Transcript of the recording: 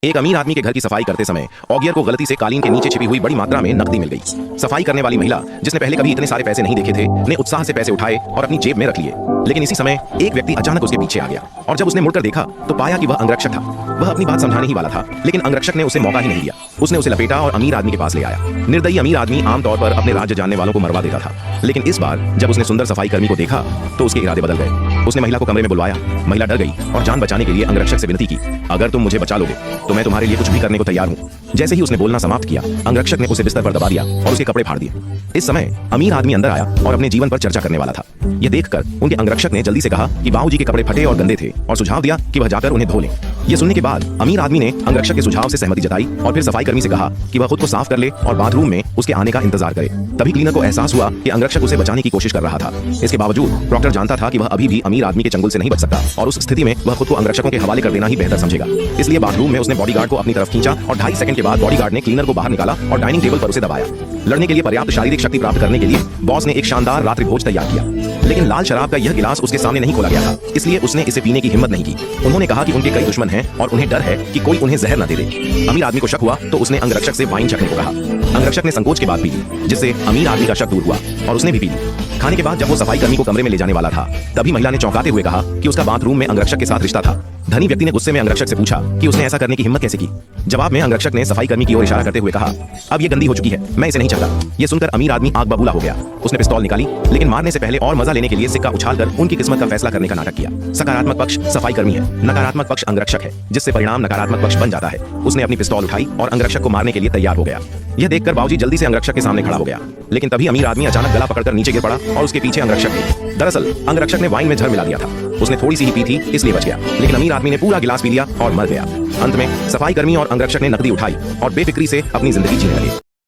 एक अमीर आदमी के घर की सफाई करते समय ऑगियर को गलती से कालीन के नीचे छिपी हुई बड़ी मात्रा में नकदी मिल गई। सफाई करने वाली महिला, जिसने पहले कभी इतने सारे पैसे नहीं देखे थे, ने उत्साह से पैसे उठाए और अपनी जेब में रख लिए। लेकिन इसी समय एक व्यक्ति अचानक उसके पीछे आ गया और जब उसने मुड़कर देखा तो पाया कि वह अंगरक्षक था। वह अपनी बात समझाने ही वाला था, लेकिन अंगरक्षक ने उसे मौका ही नहीं दिया। उसने उसे लपेटा और अमीर आदमी के पास ले आया। निर्दयी अमीर आदमी आमतौर पर अपने राज्य जानने वालों को मरवा देता था, लेकिन इस बार जब उसने सुंदर सफाई कर्मी को देखा तो उसके इरादे बदल गए। उसने महिला को कमरे में बुलवाया। महिला डर गई और जान बचाने के लिए अंगरक्षक से विनती की, अगर तुम मुझे बचा लोगे तो मैं तुम्हारे लिए कुछ भी करने को तैयार हूँ। जैसे ही उसने बोलना समाप्त किया, अंगरक्षक ने उसे बिस्तर पर दबा दिया और उसके कपड़े फाड़ दिए। इस समय अमीर आदमी अंदर आया और अपने जीवन पर चर्चा करने वाला था। यह देखकर उनके अंगरक्षक ने जल्दी से कहा कि बाबूजी के कपड़े फटे और गंदे थे और सुझाव दिया कि वह जाकर उन्हें धो लें। यह सुनने के बाद अमीर आदमी ने अंगरक्षक के सुझाव से सहमति जताई और फिर सफाई कर्मी से कहा कि वह खुद को साफ कर ले और बाथरूम में उसके आने का इंतजार करे। तभी क्लीनर को एहसास हुआ कि अंगरक्षक उसे बचाने की कोशिश कर रहा था। इसके बावजूद डॉक्टर जानता था कि वह अभी भी अमीर आदमी के चंगुल से नहीं बच सकता और उस स्थिति में वह खुद को अंगरक्षकों के हवाले कर देना ही बेहतर समझेगा। इसलिए बाथरूम में उसने बॉडीगार्ड को अपनी तरफ खींचा और 2.5 सेकंड के बाद बॉडीगार्ड ने क्लीनर को बाहर निकाला और डाइनिंग टेबल पर उसे दबाया। लड़ने के लिए पर्याप्त शारीरिक शक्ति प्राप्त करने के लिए बॉस ने एक शानदार रात्रि भोज तैयार किया, लेकिन लाल शराब का यह गिलास उसके सामने नहीं खोला गया था, इसलिए उसने इसे पीने की हिम्मत नहीं की। उन्होंने कहा कि उनके कई दुश्मन हैं और उन्हें डर है कि कोई उन्हें जहर न दे दे। अमीर आदमी को शक हुआ तो उसने अंगरक्षक से वाइन चखने को कहा। अंगरक्षक ने संकोच के बाद पी ली, जिससे अमीर आदमी का शक दूर हुआ और उसने भी पी ली। खाने के बाद जब वो सफाई कर्मी को कमरे में ले जाने वाला था, तभी महिला ने चौंकाते हुए कहा कि उसका बाथरूम में अंगरक्षक के साथ रिश्ता था। धनी व्यक्ति ने गुस्से में अंगरक्षक से पूछा कि उसने ऐसा करने की हिम्मत कैसे की। जवाब में अंगरक्षक ने सफाई कर्मी की ओर इशारा करते हुए कहा, अब ये गंदी हो चुकी है, मैं इसे नहीं चाहता। ये सुनकर अमीर आदमी आग बबूला हो गया। उसने पिस्तौल निकाली, लेकिन मारने से पहले और मजा लेने के लिए सिक्का उछालकर उनकी किस्मत का फैसला करने का नाटक किया। सकारात्मक पक्ष सफाई कर्मी है, नकारात्मक पक्ष अंगरक्षक है, जिससे परिणाम नकारात्मक पक्ष बन जाता है। उसने अपनी पिस्तौल उठाई और अंगरक्षक को मारने के लिए तैयार हो गया। यह देखकर बाबूजी जल्दी से अंगरक्षक के सामने खड़ा हो गया, लेकिन तभी अमीर आदमी अचानक गला पकड़कर नीचे गिर पड़ा और उसके पीछे अंगरक्षक थे। दरअसल अंगरक्षक ने वाइन में जहर मिला दिया था। उसने थोड़ी सी ही पी थी, इसलिए बच गया, लेकिन अमीर आदमी ने पूरा गिलास पी लिया और मर गया। अंत में सफाई कर्मी और अंगरक्षक ने नकदी उठाई और बेफिक्री से अपनी जिंदगी जीने लगे।